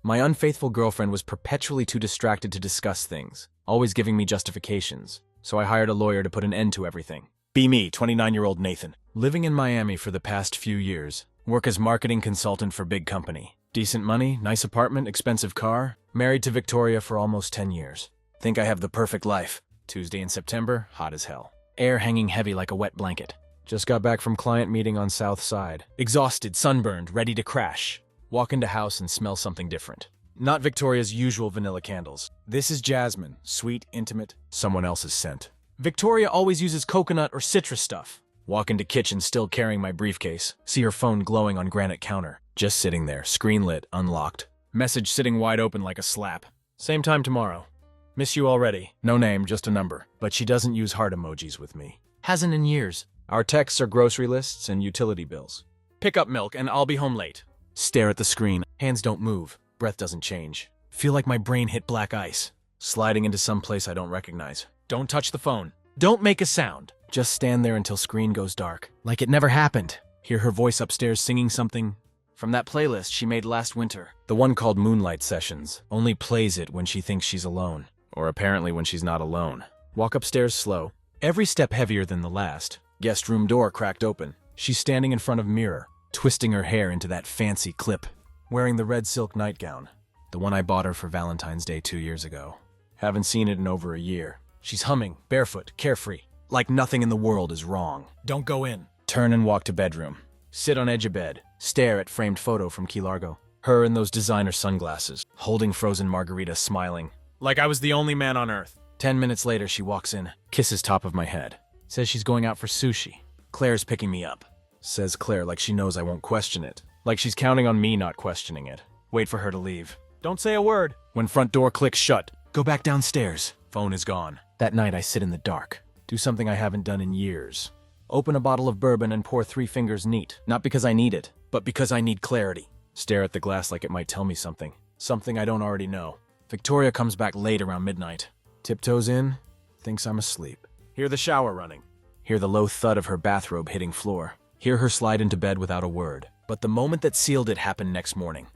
My unfaithful girlfriend was perpetually too distracted to discuss things, always giving me justifications, so I hired a lawyer to put an end to everything. Be me, 29-year-old Nathan. Living in Miami for the past few years. Work as marketing consultant for big company. Decent money, nice apartment, expensive car. Married to Victoria for almost 10 years. Think I have the perfect life. Tuesday in September, hot as hell. Air hanging heavy like a wet blanket. Just got back from client meeting on South Side. Exhausted, sunburned, ready to crash. Walk into house and smell something different. Not Victoria's usual vanilla candles. This is jasmine, sweet, intimate, someone else's scent. Victoria always uses coconut or citrus stuff. Walk into kitchen still carrying my briefcase. See her phone glowing on granite counter. Just sitting there, screen lit, unlocked. Message sitting wide open like a slap. Same time tomorrow. Miss you already. No name, just a number. But she doesn't use heart emojis with me. Hasn't in years. Our texts are grocery lists and utility bills. Pick up milk and I'll be home late. Stare at the screen. Hands don't move. Breath doesn't change. Feel like my brain hit black ice. Sliding into some place I don't recognize. Don't touch the phone. Don't make a sound. Just stand there until screen goes dark. Like it never happened. Hear her voice upstairs singing something from that playlist she made last winter. The one called Moonlight Sessions. Only plays it when she thinks she's alone. Or apparently when she's not alone. Walk upstairs slow. Every step heavier than the last. Guest room door cracked open. She's standing in front of mirror, twisting her hair into that fancy clip. Wearing the red silk nightgown. The one I bought her for Valentine's Day 2 years ago. Haven't seen it in over a year. She's humming, barefoot, carefree. Like nothing in the world is wrong. Don't go in. Turn and walk to bedroom. Sit on edge of bed. Stare at framed photo from Key Largo. Her in those designer sunglasses. Holding frozen margarita, smiling. Like I was the only man on earth. 10 minutes later, she walks in. Kisses top of my head. Says she's going out for sushi. Claire's picking me up. Says Claire like she knows I won't question it. Like she's counting on me not questioning it. Wait for her to leave. Don't say a word. When front door clicks shut. Go back downstairs. Phone is gone. That night I sit in the dark. Do something I haven't done in years. Open a bottle of bourbon and pour 3 fingers neat. Not because I need it, but because I need clarity. Stare at the glass like it might tell me something. Something I don't already know. Victoria comes back late around midnight. Tiptoes in. Thinks I'm asleep. Hear the shower running. Hear the low thud of her bathrobe hitting floor. Hear her slide into bed without a word. But the moment that sealed it happened next morning.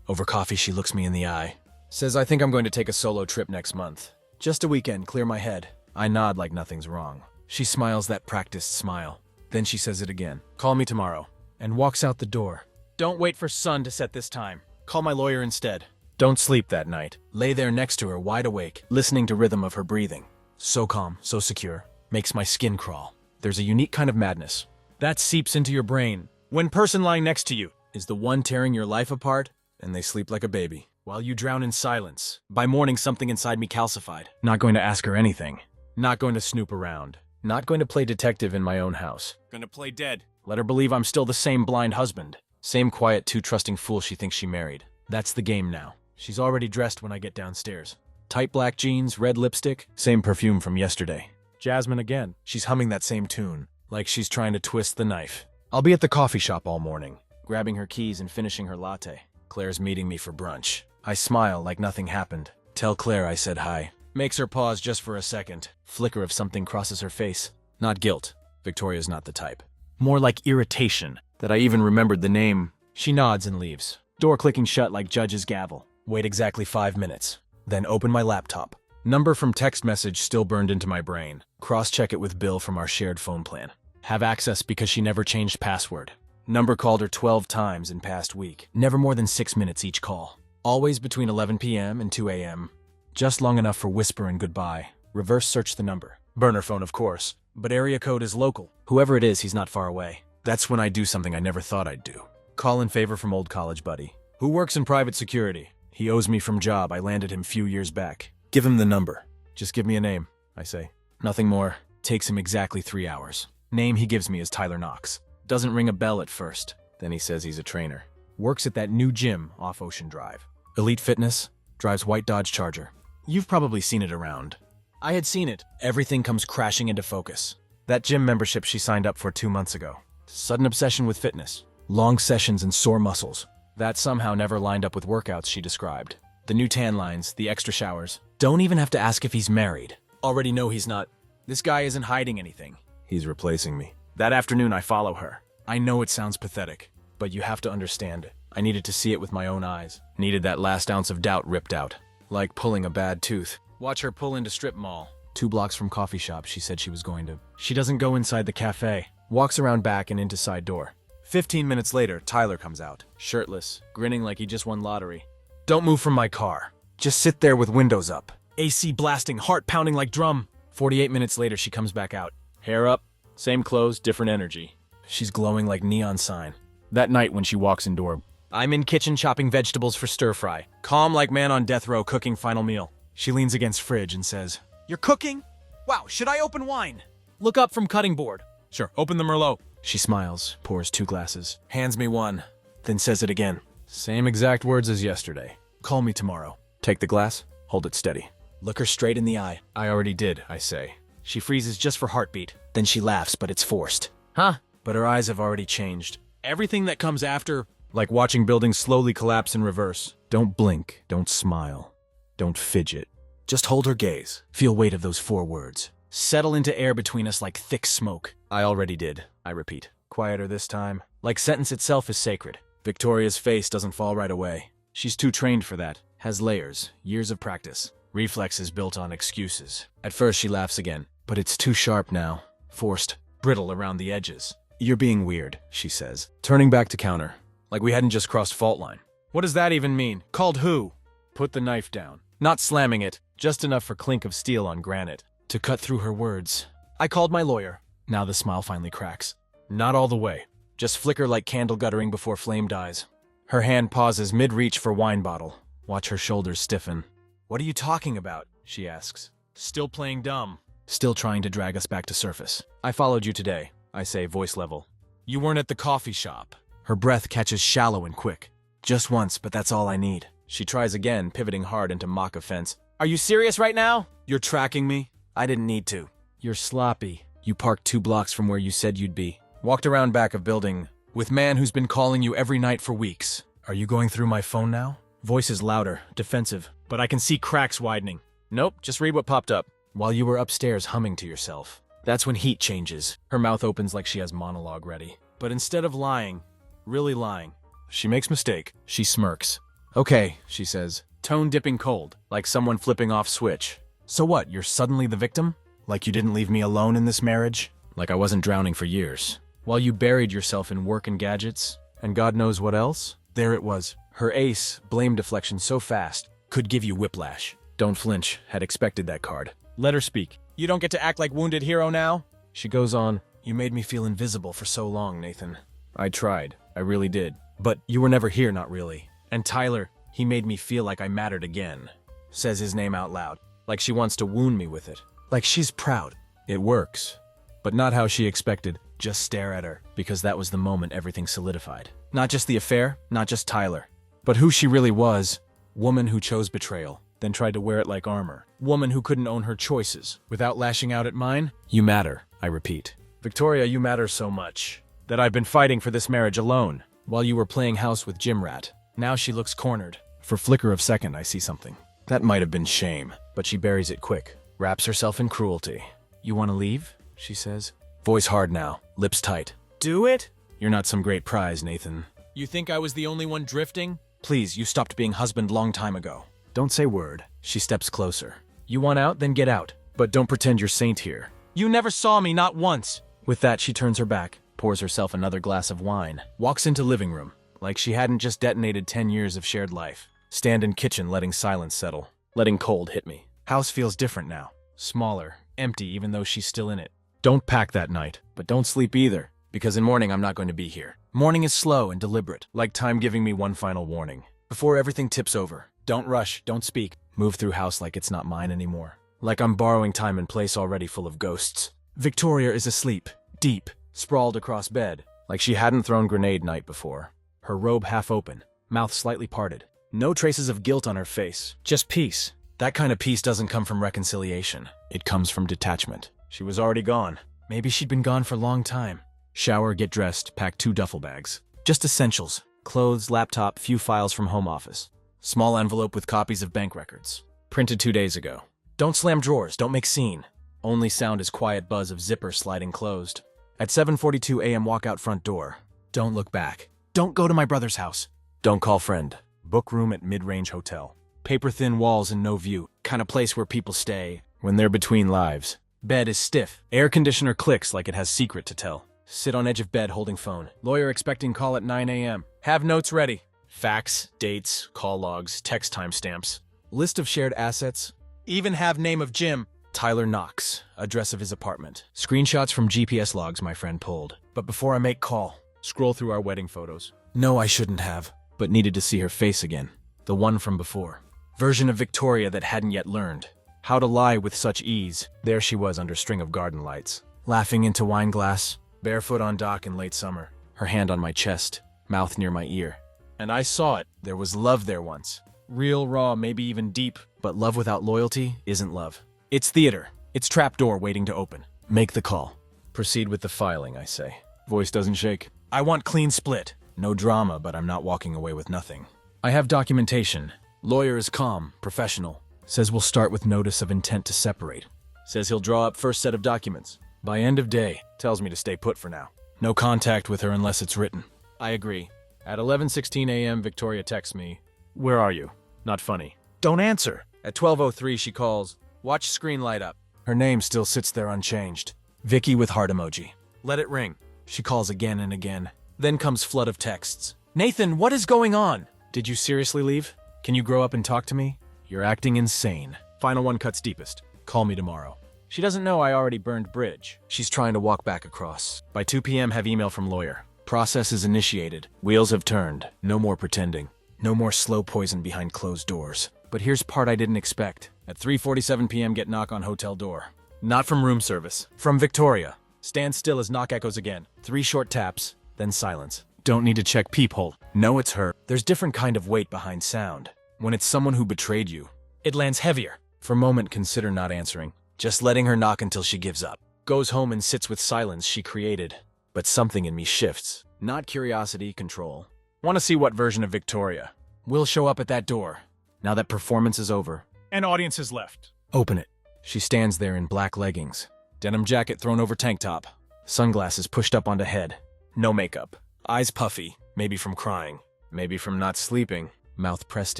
Over coffee, she looks me in the eye. Says I think I'm going to take a solo trip next month. Just a weekend, clear my head. I nod like nothing's wrong. She smiles that practiced smile. Then she says it again. Call me tomorrow. And walks out the door. Don't wait for sun to set this time. Call my lawyer instead. Don't sleep that night. Lay there next to her, wide awake, listening to rhythm of her breathing. So calm, so secure. Makes my skin crawl. There's a unique kind of madness. That seeps into your brain. When person lying next to you is the one tearing your life apart, and they sleep like a baby, while you drown in silence. By morning, something inside me calcified. Not going to ask her anything. Not going to snoop around. Not going to play detective in my own house. Gonna play dead. Let her believe I'm still the same blind husband. Same quiet, too trusting fool she thinks she married. That's the game now. She's already dressed when I get downstairs. Tight black jeans, red lipstick, same perfume from yesterday. Jasmine again. She's humming that same tune, like she's trying to twist the knife. I'll be at the coffee shop all morning, grabbing her keys and finishing her latte. Claire's meeting me for brunch. I smile like nothing happened. Tell Claire I said hi. Makes her pause just for a second. Flicker of something crosses her face. Not guilt. Victoria's not the type. More like irritation, that I even remembered the name. She nods and leaves. Door clicking shut like judge's gavel. Wait exactly 5 minutes. Then open my laptop. Number from text message still burned into my brain. Cross-check it with Bill from our shared phone plan. Have access because she never changed password. Number called her 12 times in past week. Never more than 6 minutes each call. Always between 11 p.m. and 2 a.m. Just long enough for whisper and goodbye. Reverse search the number. Burner phone, of course. But area code is local. Whoever it is, he's not far away. That's when I do something I never thought I'd do. Call in favor from old college buddy. Who works in private security. He owes me from job I landed him few years back. Give him the number. Just give me a name, I say. Nothing more. Takes him exactly 3 hours. Name he gives me is Tyler Knox. Doesn't ring a bell at first. Then he says he's a trainer. Works at that new gym off Ocean Drive. Elite Fitness. Drives white Dodge Charger. You've probably seen it around. I had seen it. Everything comes crashing into focus. That gym membership she signed up for 2 months ago. Sudden obsession with fitness. Long sessions and sore muscles. That somehow never lined up with workouts she described. The new tan lines, the extra showers. Don't even have to ask if he's married. Already know he's not. This guy isn't hiding anything. He's replacing me. That afternoon I follow her. I know it sounds pathetic, but you have to understand. I needed to see it with my own eyes. Needed that last ounce of doubt ripped out. Like pulling a bad tooth. Watch her pull into strip mall. 2 blocks from coffee shop she said she was going to. She doesn't go inside the cafe. Walks around back and into side door. 15 minutes later, Tyler comes out. Shirtless, grinning like he just won lottery. Don't move from my car. Just sit there with windows up. AC blasting, heart pounding like drum. 48 minutes later, she comes back out. Hair up, same clothes, different energy. She's glowing like neon sign. That night when she walks indoor, I'm in kitchen chopping vegetables for stir fry. Calm like man on death row cooking final meal. She leans against fridge and says, "You're cooking? Wow, should I open wine?" Look up from cutting board. Sure, open the Merlot. She smiles, pours 2 glasses, hands me one, then says it again. Same exact words as yesterday. Call me tomorrow. Take the glass, hold it steady. Look her straight in the eye. I already did, I say. She freezes just for heartbeat. Then she laughs, but it's forced. Huh? But her eyes have already changed. Everything that comes after, like watching buildings slowly collapse in reverse. Don't blink, don't smile, don't fidget. Just hold her gaze. Feel weight of those 4 words. Settle into air between us like thick smoke. I already did, I repeat. Quieter this time. Like sentence itself is sacred. Victoria's face doesn't fall right away. She's too trained for that. Has layers, years of practice. Reflexes built on excuses. At first she laughs again, but it's too sharp now. Forced, brittle around the edges. You're being weird, she says, turning back to counter. Like we hadn't just crossed fault line. What does that even mean? Called who? Put the knife down. Not slamming it, just enough for clink of steel on granite. To cut through her words. I called my lawyer. Now the smile finally cracks. Not all the way. Just flicker like candle guttering before flame dies. Her hand pauses mid-reach for wine bottle. Watch her shoulders stiffen. What are you talking about? She asks. Still playing dumb. Still trying to drag us back to surface. I followed you today, I say, voice level. You weren't at the coffee shop. Her breath catches shallow and quick. Just once, but that's all I need. She tries again, pivoting hard into mock offense. Are you serious right now? You're tracking me? I didn't need to. You're sloppy. You parked 2 blocks from where you said you'd be. Walked around back of building with man who's been calling you every night for weeks. Are you going through my phone now? Voice is louder, defensive, but I can see cracks widening. Nope, just read what popped up. While you were upstairs humming to yourself. That's when heat changes. Her mouth opens like she has monologue ready. But instead of lying, really lying, she makes mistake. She smirks. Okay, she says, tone dipping cold, like someone flipping off switch. So what, you're suddenly the victim? Like you didn't leave me alone in this marriage? Like I wasn't drowning for years. While you buried yourself in work and gadgets, and God knows what else? There it was. Her ace, blame deflection so fast, could give you whiplash. Don't flinch, had expected that card. Let her speak. You don't get to act like wounded hero now? She goes on, you made me feel invisible for so long, Nathan. I tried, I really did. But you were never here, not really. And Tyler, he made me feel like I mattered again. Says his name out loud, like she wants to wound me with it. Like she's proud. It works. But not how she expected. Just stare at her, because that was the moment everything solidified. Not just the affair, not just Tyler, but who she really was. Woman who chose betrayal, then tried to wear it like armor. Woman who couldn't own her choices, without lashing out at mine. You matter, I repeat. Victoria, you matter so much, that I've been fighting for this marriage alone, while you were playing house with Jim Rat. Now she looks cornered. For flicker of second, I see something. That might have been shame, but she buries it quick. Wraps herself in cruelty. You want to leave? She says. Voice hard now, lips tight. Do it? You're not some great prize, Nathan. You think I was the only one drifting? Please, you stopped being husband long time ago. Don't say word. She steps closer. You want out? Then get out. But don't pretend you're saint here. You never saw me, not once. With that, she turns her back, pours herself another glass of wine, walks into living room, like she hadn't just detonated 10 years of shared life. Stand in kitchen, letting silence settle, letting cold hit me. House feels different now. Smaller, empty, even though she's still in it. Don't pack that night, but don't sleep either, because in morning I'm not going to be here. Morning is slow and deliberate, like time giving me one final warning. Before everything tips over, don't rush, don't speak. Move through house like it's not mine anymore. Like I'm borrowing time and place already full of ghosts. Victoria is asleep, deep, sprawled across bed, like she hadn't thrown grenade night before. Her robe half open, mouth slightly parted. No traces of guilt on her face, just peace. That kind of peace doesn't come from reconciliation. It comes from detachment. She was already gone. Maybe she'd been gone for a long time. Shower, get dressed, pack 2 duffel bags. Just essentials. Clothes, laptop, few files from home office. Small envelope with copies of bank records. Printed 2 days ago. Don't slam drawers, don't make scene. Only sound is quiet buzz of zipper sliding closed. At 7:42 a.m. walk out front door. Don't look back. Don't go to my brother's house. Don't call friend. Book room at mid-range hotel. Paper-thin walls and no view. Kind of place where people stay when they're between lives. Bed is stiff. Air conditioner clicks like it has secret to tell. Sit on edge of bed holding phone. Lawyer expecting call at 9 a.m. Have notes ready. Facts, dates, call logs, text timestamps. List of shared assets. Even have name of Jim. Tyler Knox. Address of his apartment. Screenshots from GPS logs my friend pulled. But before I make call, scroll through our wedding photos. No, I shouldn't have, but needed to see her face again. The one from before. Version of Victoria that hadn't yet learned how to lie with such ease. There she was under string of garden lights, laughing into wine glass, barefoot on dock in late summer, her hand on my chest, mouth near my ear. And I saw it. There was love there once. Real, raw, maybe even deep, but love without loyalty isn't love. It's theater. It's trapdoor waiting to open. Make the call. Proceed with the filing, I say. Voice doesn't shake. I want clean split. No drama, but I'm not walking away with nothing. I have documentation. Lawyer is calm, professional. Says we'll start with notice of intent to separate. Says he'll draw up first set of documents. By end of day, tells me to stay put for now. No contact with her unless it's written. I agree. At 11:16 a.m., Victoria texts me, "Where are you?" Not funny. Don't answer. At 12:03, she calls, "Watch screen light up." Her name still sits there unchanged. Vicky with heart emoji. Let it ring. She calls again and again. Then comes flood of texts. "Nathan, what is going on? Did you seriously leave? Can you grow up and talk to me? You're acting insane." Final one cuts deepest. Call me tomorrow. She doesn't know I already burned bridge. She's trying to walk back across. By 2 p.m. have email from lawyer. Process is initiated. Wheels have turned. No more pretending. No more slow poison behind closed doors. But here's part I didn't expect. At 3:47 p.m. get knock on hotel door. Not from room service. From Victoria. Stand still as knock echoes again. 3 short taps, then silence. Don't need to check peephole. No, it's her. There's different kind of weight behind sound. When it's someone who betrayed you, it lands heavier. For a moment, consider not answering. Just letting her knock until she gives up. Goes home and sits with silence she created. But something in me shifts. Not curiosity, control. Want to see what version of Victoria will show up at that door. Now that performance is over. And audience has left. Open it. She stands there in black leggings. Denim jacket thrown over tank top. Sunglasses pushed up onto head. No makeup. Eyes puffy. Maybe from crying. Maybe from not sleeping. Mouth pressed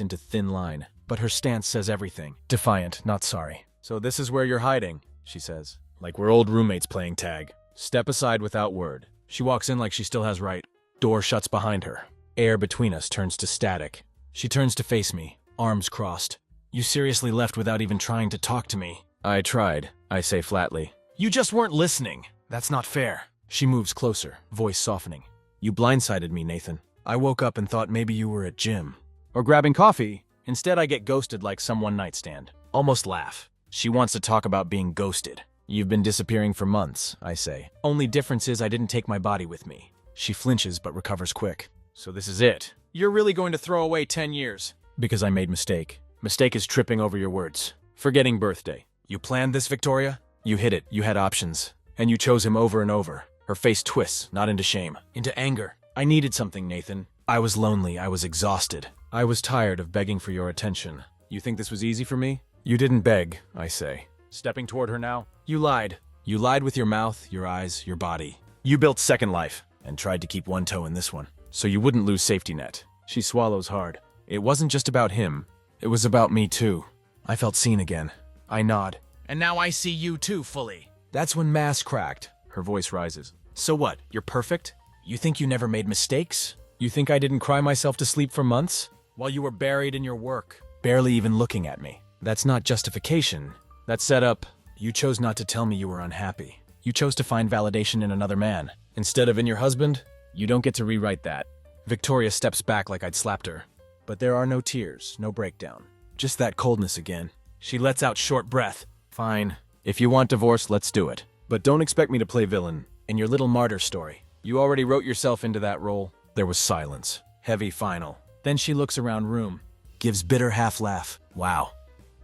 into thin line. But her stance says everything. Defiant, not sorry. "So this is where you're hiding," she says. Like we're old roommates playing tag. Step aside without word. She walks in like she still has right. Door shuts behind her. Air between us turns to static. She turns to face me, arms crossed. "You seriously left without even trying to talk to me?" "I tried," I say flatly. "You just weren't listening. That's not fair." She moves closer, voice softening. "You blindsided me, Nathan. I woke up and thought maybe you were at gym. Or grabbing coffee. Instead, I get ghosted like some one-night stand." Almost laugh. She wants to talk about being ghosted. "You've been disappearing for months," I say. "Only difference is I didn't take my body with me." She flinches but recovers quick. "So this is it. You're really going to throw away 10 years. Because I made mistake. Mistake is tripping over your words. Forgetting birthday. You planned this, Victoria? You hit it. You had options. And you chose him over and over." Her face twists, not into shame, into anger. "I needed something, Nathan. I was lonely. I was exhausted. I was tired of begging for your attention. You think this was easy for me?" "You didn't beg," I say. Stepping toward her now. "You lied. You lied with your mouth, your eyes, your body. You built Second Life and tried to keep one toe in this one, so you wouldn't lose safety net." She swallows hard. "It wasn't just about him. It was about me too." I felt seen again. I nod. "And now I see you too fully." That's when mass cracked. Her voice rises. "So what? You're perfect? You think you never made mistakes? You think I didn't cry myself to sleep for months? While you were buried in your work, barely even looking at me. That's not justification. That's set up. You chose not to tell me you were unhappy. You chose to find validation in another man. Instead of in your husband, you don't get to rewrite that." Victoria steps back like I'd slapped her. But there are no tears, no breakdown. Just that coldness again. She lets out short breath. "Fine. If you want divorce, let's do it. But don't expect me to play villain in your little martyr story. You already wrote yourself into that role." There was silence. Heavy final. Then she looks around room. Gives bitter half laugh. "Wow.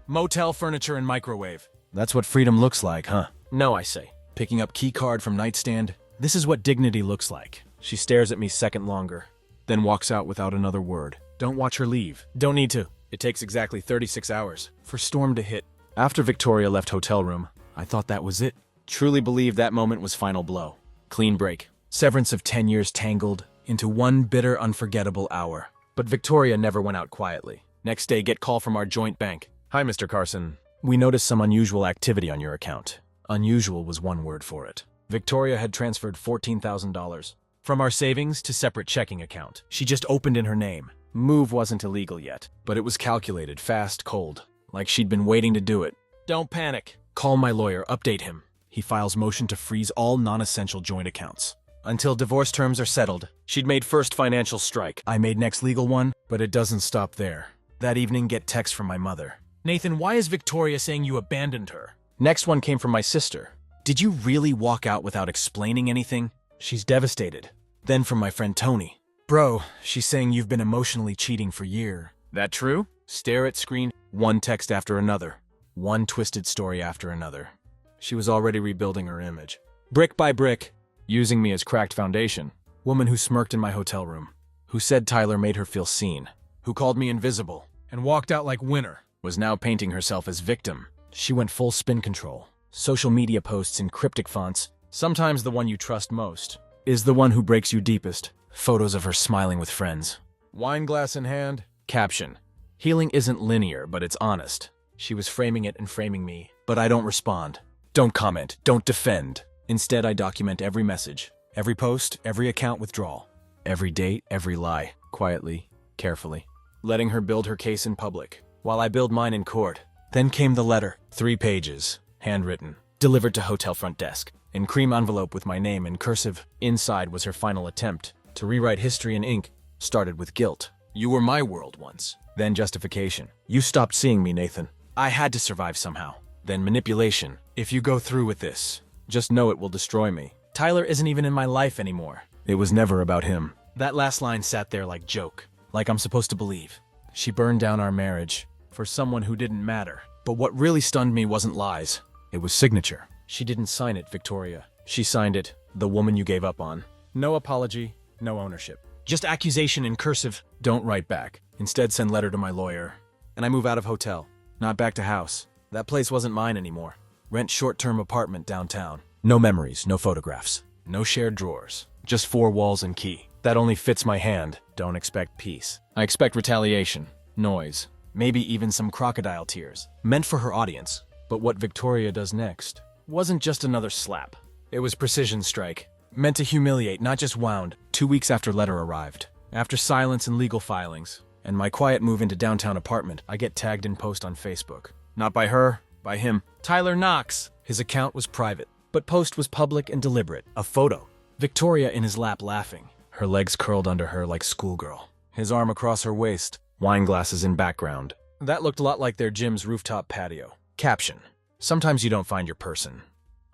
Motel furniture and microwave. That's what freedom looks like, huh?" "No," I say. Picking up key card from nightstand. "This is what dignity looks like." She stares at me second longer. Then walks out without another word. Don't watch her leave. Don't need to. It takes exactly 36 hours for storm to hit. After Victoria left hotel room, I thought that was it. Truly believed that moment was final blow. Clean break. Severance of 10 years tangled into one bitter, unforgettable hour. But Victoria never went out quietly. Next day, get call from our joint bank. Hi, Mr. Carson. We noticed some unusual activity on your account. Unusual was one word for it. Victoria had transferred $14,000 from our savings to separate checking account. She just opened in her name. Move wasn't illegal yet, but it was calculated, fast, cold, like she'd been waiting to do it. Don't panic. Call my lawyer, update him. He files motion to freeze all non-essential joint accounts. Until divorce terms are settled. She'd made first financial strike. I made next legal one, but it doesn't stop there. That evening, get text from my mother. Nathan, why is Victoria saying you abandoned her? Next one came from my sister. Did you really walk out without explaining anything? She's devastated. Then from my friend Tony. Bro, she's saying you've been emotionally cheating for years. That true? Stare at screen, one text after another. One twisted story after another. She was already rebuilding her image. Brick by brick, using me as cracked foundation. Woman who smirked in my hotel room. Who said Tyler made her feel seen. Who called me invisible and walked out like winner. Was now painting herself as victim. She went full spin control. Social media posts in cryptic fonts. Sometimes the one you trust most is the one who breaks you deepest. Photos of her smiling with friends. Wine glass in hand. Caption. Healing isn't linear, but it's honest. She was framing it and framing me, but I don't respond. Don't comment. Don't defend. Instead, I document every message, every post, every account withdrawal, every date, every lie, quietly, carefully, letting her build her case in public, while I build mine in court. Then came the letter, 3 pages, handwritten, delivered to hotel front desk, in cream envelope with my name in cursive. Inside was her final attempt to rewrite history in ink. Started with guilt. You were my world once. Then justification. You stopped seeing me, Nathan. I had to survive somehow. Then manipulation. If you go through with this, just know it will destroy me. Tyler isn't even in my life anymore. It was never about him. That last line sat there like joke, like I'm supposed to believe. She burned down our marriage for someone who didn't matter. But what really stunned me wasn't lies. It was signature. She didn't sign it, Victoria. She signed it, the woman you gave up on. No apology, no ownership. Just accusation in cursive. Don't write back. Instead, send letter to my lawyer. And I move out of hotel. Not back to house. That place wasn't mine anymore. Rent short-term apartment downtown. No memories, no photographs. No shared drawers. Just 4 walls and key. That only fits my hand. Don't expect peace. I expect retaliation. Noise. Maybe even some crocodile tears. Meant for her audience. But what Victoria does next wasn't just another slap. It was precision strike. Meant to humiliate, not just wound. 2 weeks after letter arrived. After silence and legal filings. And my quiet move into downtown apartment, I get tagged in post on Facebook. Not by her, by him. Tyler Knox. His account was private, but post was public and deliberate. A photo. Victoria in his lap laughing. Her legs curled under her like schoolgirl. His arm across her waist. Wine glasses in background. That looked a lot like their gym's rooftop patio. Caption. Sometimes you don't find your person.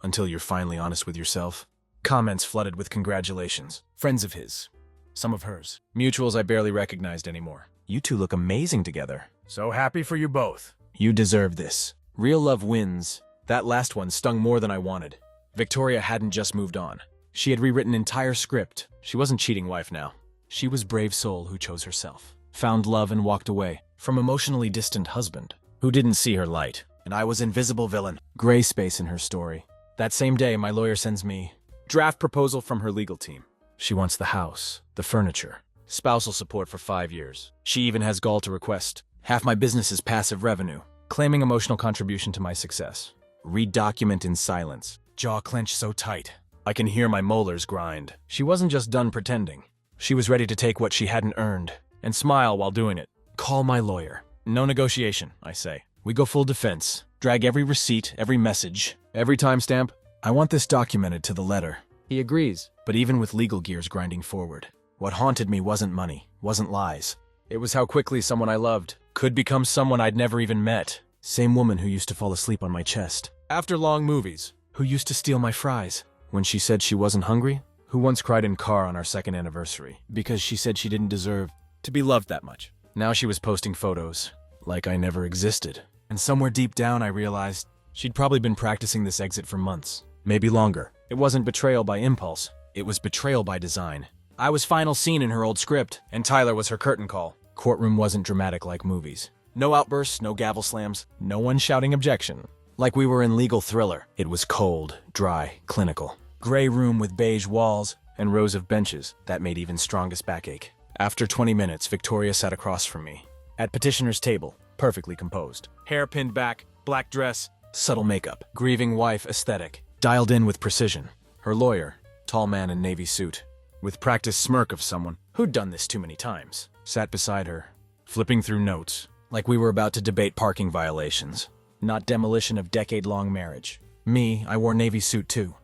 Until you're finally honest with yourself. Comments flooded with congratulations. Friends of his. Some of hers. Mutuals I barely recognized anymore. You two look amazing together. So happy for you both. You deserve this. Real love wins. That last one stung more than I wanted. Victoria hadn't just moved on. She had rewritten entire script. She wasn't cheating wife now. She was brave soul who chose herself. Found love and walked away from emotionally distant husband who didn't see her light. And I was invisible villain. Gray space in her story. That same day, my lawyer sends me draft proposal from her legal team. She wants the house, the furniture, spousal support for 5 years. She even has gall to request half my business's passive revenue, claiming emotional contribution to my success. Read document in silence. Jaw clenched so tight. I can hear my molars grind. She wasn't just done pretending. She was ready to take what she hadn't earned and smile while doing it. Call my lawyer. No negotiation, I say. We go full defense. Drag every receipt, every message, every timestamp. I want this documented to the letter. He agrees, but even with legal gears grinding forward, what haunted me wasn't money, wasn't lies. It was how quickly someone I loved could become someone I'd never even met. Same woman who used to fall asleep on my chest. After long movies. Who used to steal my fries. When she said she wasn't hungry. Who once cried in car on our 2nd anniversary because she said she didn't deserve to be loved that much. Now she was posting photos, like I never existed. And somewhere deep down I realized she'd probably been practicing this exit for months. Maybe longer. It wasn't betrayal by impulse. It was betrayal by design. I was final scene in her old script, and Tyler was her curtain call. Courtroom wasn't dramatic like movies. No outbursts, no gavel slams, no one shouting objection. Like we were in legal thriller. It was cold, dry, clinical. Gray room with beige walls and rows of benches that made even strongest backache. After 20 minutes, Victoria sat across from me. At petitioner's table, perfectly composed. Hair pinned back, black dress, subtle makeup, grieving wife aesthetic, dialed in with precision. Her lawyer, tall man in navy suit, with practiced smirk of someone who'd done this too many times, sat beside her, flipping through notes, like we were about to debate parking violations, not demolition of decade-long marriage. Me, I wore navy suit too.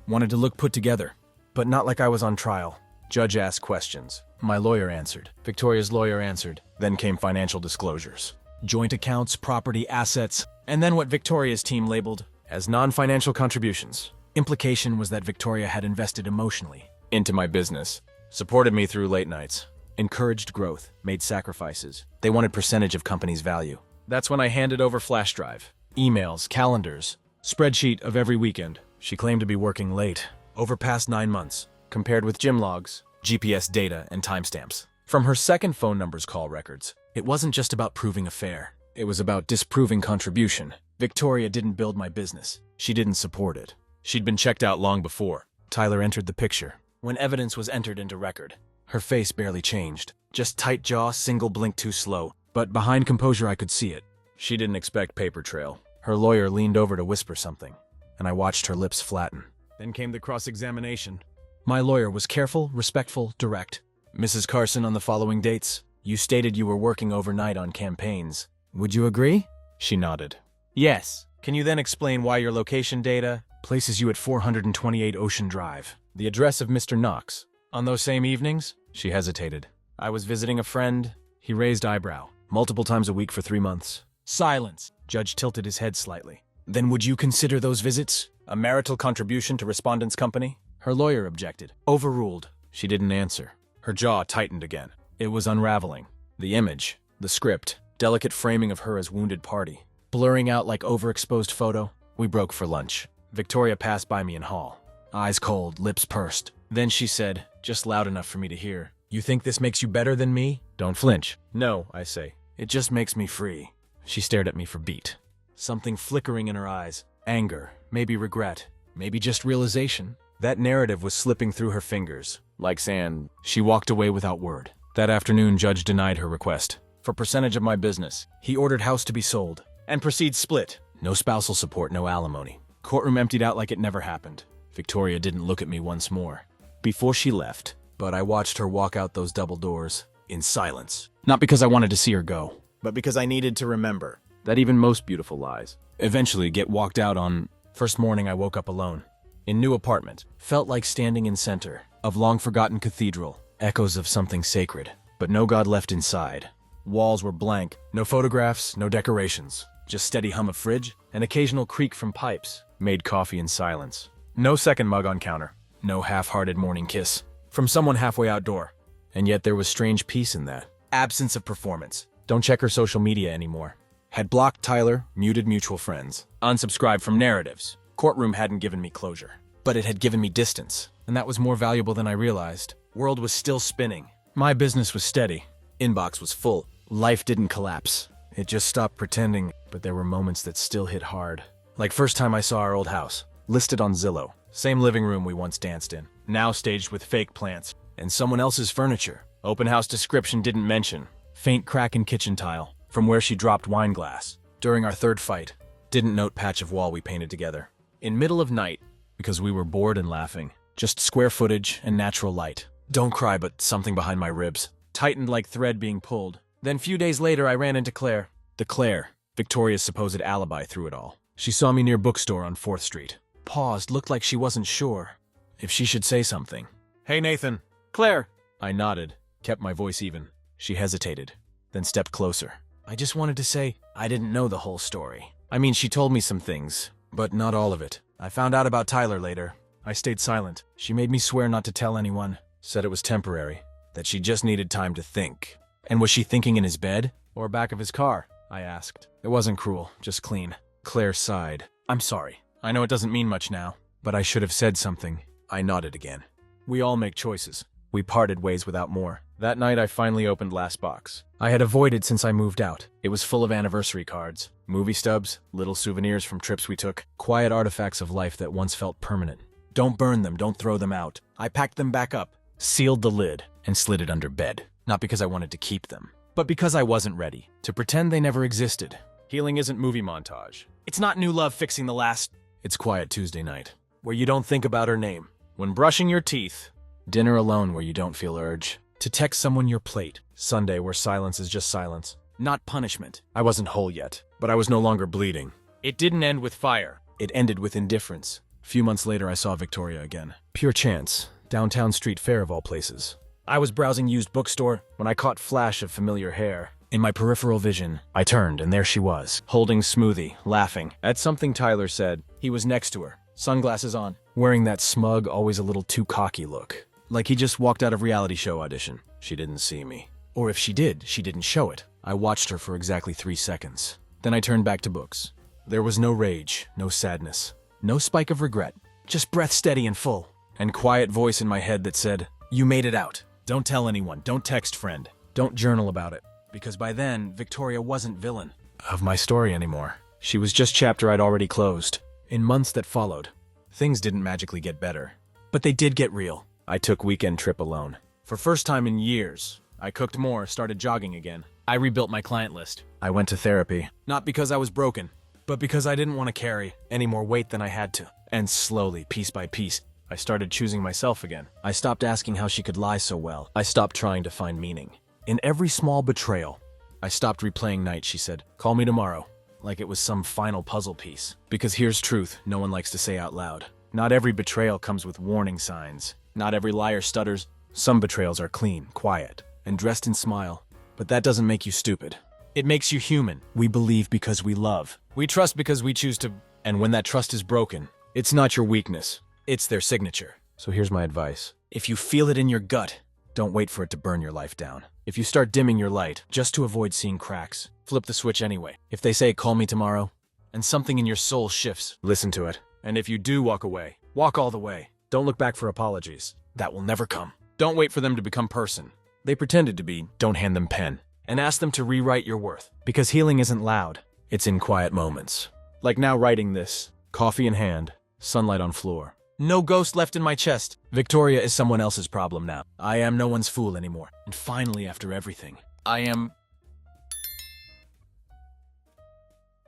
Wanted to look put together, but not like I was on trial. Judge asked questions. My lawyer answered. Victoria's lawyer answered. Then came financial disclosures. Joint accounts, property, assets, and then what Victoria's team labeled as non-financial contributions. Implication was that Victoria had invested emotionally into my business, supported me through late nights, encouraged growth, made sacrifices. They wanted percentage of company's value. That's when I handed over flash drive, emails, calendars, spreadsheet of every weekend. She claimed to be working late, over past 9 months, compared with gym logs, GPS data, and timestamps. From her second phone number's call records, it wasn't just about proving a fare. It was about disproving contribution. Victoria didn't build my business. She didn't support it. She'd been checked out long before. Tyler entered the picture. When evidence was entered into record, her face barely changed. Just tight jaw, single blink too slow. But behind composure I could see it. She didn't expect paper trail. Her lawyer leaned over to whisper something, and I watched her lips flatten. Then came the cross-examination. My lawyer was careful, respectful, direct. Mrs. Carson, on the following dates, you stated you were working overnight on campaigns. Would you agree? She nodded. Yes. Can you then explain why your location data places you at 428 Ocean Drive, the address of Mr. Knox? On those same evenings? She hesitated. I was visiting a friend. He raised eyebrow. Multiple times a week for 3 months. Silence. Judge tilted his head slightly. Then would you consider those visits a marital contribution to respondent's company? Her lawyer objected. Overruled. She didn't answer. Her jaw tightened again. It was unraveling. The image, the script, delicate framing of her as wounded party, blurring out like overexposed photo. We broke for lunch. Victoria passed by me in hall. Eyes cold, lips pursed. Then she said, just loud enough for me to hear, "You think this makes you better than me?" Don't flinch. No, I say. It just makes me free. She stared at me for beat. Something flickering in her eyes. Anger, maybe regret, maybe just realization. That narrative was slipping through her fingers, like sand. She walked away without word. That afternoon, Judge denied her request. For percentage of my business, he ordered house to be sold, and proceeds split. No spousal support, no alimony. Courtroom emptied out like it never happened. Victoria didn't look at me once more before she left, but I watched her walk out those double doors in silence. Not because I wanted to see her go, but because I needed to remember that even most beautiful lies eventually get walked out on. First morning I woke up alone. In new apartment, felt like standing in center of long-forgotten cathedral, echoes of something sacred, but no God left inside. Walls were blank, no photographs, no decorations, just steady hum of fridge, an occasional creak from pipes, made coffee in silence. No second mug on counter, no half-hearted morning kiss from someone halfway outdoor. And yet there was strange peace in that. Absence of performance. Don't check her social media anymore. Had blocked Tyler, muted mutual friends, unsubscribed from narratives. Courtroom hadn't given me closure, but it had given me distance, and that was more valuable than I realized. World was still spinning. My business was steady. Inbox was full. Life didn't collapse. It just stopped pretending, but there were moments that still hit hard. Like first time I saw our old house, listed on Zillow. Same living room we once danced in, now staged with fake plants, and someone else's furniture. Open house description didn't mention. Faint crack in kitchen tile, from where she dropped wine glass. During our third fight, didn't note patch of wall we painted together. In middle of night, because we were bored and laughing. Just square footage and natural light. Don't cry, but something behind my ribs. Tightened like thread being pulled. Then few days later I ran into Claire. The Claire, Victoria's supposed alibi through it all. She saw me near bookstore on 4th Street. Paused, looked like she wasn't sure if she should say something. Hey Nathan. Claire. I nodded, kept my voice even. She hesitated, then stepped closer. I just wanted to say I didn't know the whole story. I mean, she told me some things, but not all of it. I found out about Tyler later. I stayed silent. She made me swear not to tell anyone. Said it was temporary, that she just needed time to think. And was she thinking in his bed? Or back of his car? I asked. It wasn't cruel, just clean. Claire sighed. I'm sorry. I know it doesn't mean much now, but I should have said something. I nodded again. We all make choices. We parted ways without more. That night I finally opened last box. I had avoided since I moved out. It was full of anniversary cards, movie stubs, little souvenirs from trips we took, quiet artifacts of life that once felt permanent. Don't burn them, don't throw them out. I packed them back up, sealed the lid, and slid it under bed. Not because I wanted to keep them, but because I wasn't ready to pretend they never existed. Healing isn't movie montage. It's not new love fixing the last. It's quiet Tuesday night, where you don't think about her name. When brushing your teeth. Dinner alone where you don't feel urge to text someone your plate. Sunday where silence is just silence, not punishment. I wasn't whole yet, but I was no longer bleeding. It didn't end with fire. It ended with indifference. A few months later, I saw Victoria again. Pure chance. Downtown street fair of all places. I was browsing used bookstore when I caught flash of familiar hair. In my peripheral vision, I turned and there she was, holding smoothie, laughing at something Tyler said. He was next to her, sunglasses on, wearing that smug, always a little too cocky look. Like he just walked out of reality show audition. She didn't see me. Or if she did, she didn't show it. I watched her for exactly 3 seconds. Then I turned back to books. There was no rage, no sadness, no spike of regret. Just breath steady and full. And quiet voice in my head that said, "You made it out. Don't tell anyone, don't text friend, don't journal about it." Because by then, Victoria wasn't villain of my story anymore. She was just chapter I'd already closed. In months that followed, things didn't magically get better. But they did get real. I took weekend trip alone. For first time in years, I cooked more, started jogging again. I rebuilt my client list. I went to therapy. Not because I was broken, but because I didn't want to carry any more weight than I had to. And slowly, piece by piece, I started choosing myself again. I stopped asking how she could lie so well. I stopped trying to find meaning in every small betrayal. I stopped replaying nights she said, "Call me tomorrow," like it was some final puzzle piece. Because here's truth no one likes to say out loud. Not every betrayal comes with warning signs. Not every liar stutters. Some betrayals are clean, quiet, and dressed in smile. But that doesn't make you stupid. It makes you human. We believe because we love. We trust because we choose to. And when that trust is broken, it's not your weakness. It's their signature. So here's my advice. If you feel it in your gut, don't wait for it to burn your life down. If you start dimming your light just to avoid seeing cracks, flip the switch anyway. If they say, "Call me tomorrow," and something in your soul shifts, listen to it. And if you do walk away, walk all the way. Don't look back for apologies. That will never come. Don't wait for them to become person they pretended to be. Don't hand them pen and ask them to rewrite your worth. Because healing isn't loud. It's in quiet moments. Like now writing this, coffee in hand, sunlight on floor. No ghost left in my chest. Victoria is someone else's problem now. I am no one's fool anymore. And finally, after everything, I am